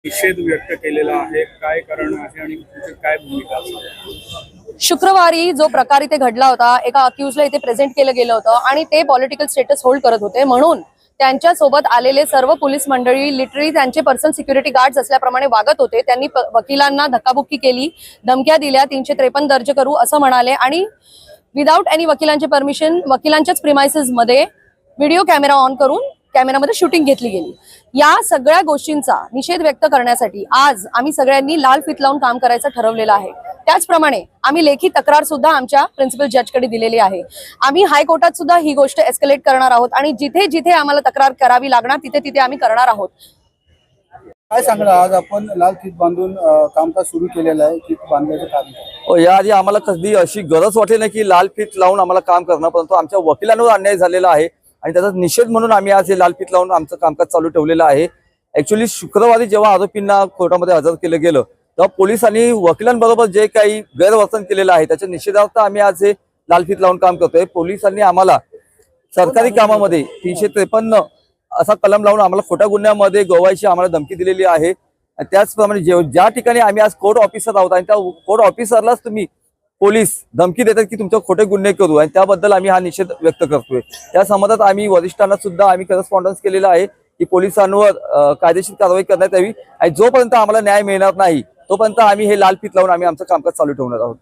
निषेध व्यक्त केलेला आहे, काय कारण आहे आणि तुमची काय भूमिका असेल? शुक्रवारी जो प्रकार इथे घडला होता, एका अक्यूजला इथे प्रेझेंट केलं गेलं होतं आणि ते पॉलिटिकल स्टेटस होल्ड करत होते, म्हणून त्यांच्या सोबत आलेले सर्व पोलीस मंडळी लिटरली त्यांचे पर्सनल सिक्युरिटी गार्ड्स असल्याप्रमाणे वागत होते। त्यांनी वकिलांना धक्काबुक्की केली, धमक्या दिल्या, 353 दर्ज करू असं म्हणाले आणि विदाउट एनी वकिलांचे परमिशन वकिलांच्याच प्रिमाइसेस मध्ये व्हिडिओ कॅमेरा ऑन करून कॅमेरामध्ये शूटिंग घेतली गेली। या सगळ्या गोष्टींचा निषेध व्यक्त करण्यासाठी आज आम्ही सगळ्यांनी लाल फीत लावून काम करायचं ठरवलेलं आहे। त्याचप्रमाणे आम्ही लेखी तक्रार सुद्धा आमच्या प्रिन्सिपल जजकडे दिलेली आहे। आम्ही हायकोर्टात सुद्धा ही गोष्ट एस्केलेट करणार आहोत आणि जिथे जिथे आम्हाला तक्रार करावी लागणार तिथे तिथे आम्ही करणार आहोत। काय सांगणार, आज आपण लाल फीत बांधून कामकाज सुरू केलेलं आहे, फीत बांधण्याचं कारण? याआधी आम्हाला कधी अशी गरज वाटली नाही की लाल फीत लावून आम्हाला काम करणं, परंतु आमच्या वकिलांवर अन्याय झालेला आहे आणि त्याचा निषेध म्हणून आम्ही आज हे लाल फीत लावून आमचं कामकाज चालू ठेवलेलं आहे। ऍक्च्युअली शुक्रवारी जेव्हा आरोपींना कोर्टामध्ये हजर केलं गेलं तेव्हा पोलिसांनी वकिलांबरोबर जे काही गैरवर्तन केलेलं आहे त्याच्या निषेधार्थ आम्ही आज हे लाल फीत लावून काम करतोय। पोलिसांनी आम्हाला सरकारी कामामध्ये 353 असा कलम लावून आम्हाला खोट्या गुन्ह्यामध्ये गोवायची आम्हाला धमकी दिलेली आहे। त्याचप्रमाणे ज्या ठिकाणी आम्ही आज कोर्ट ऑफिसर आहोत आणि त्या कोर्ट ऑफिसरलाच तुम्ही पोलीस धमकी देतात की तुमचे खोटे गुन्हे करू, आणि त्याबद्दल आम्ही हा निषेध व्यक्त करतोय। त्या संबंधात आम्ही वरिष्ठांना सुद्धा आम्ही करस्पॉन्डन्स केलेला आहे की पोलिसांवर कायदेशीर कारवाई करण्यात यावी आणि जोपर्यंत आम्हाला न्याय मिळणार नाही तोपर्यंत आम्ही हे लाल फीत लावून आम्ही आमचं कामकाज चालू ठेवणार आहोत।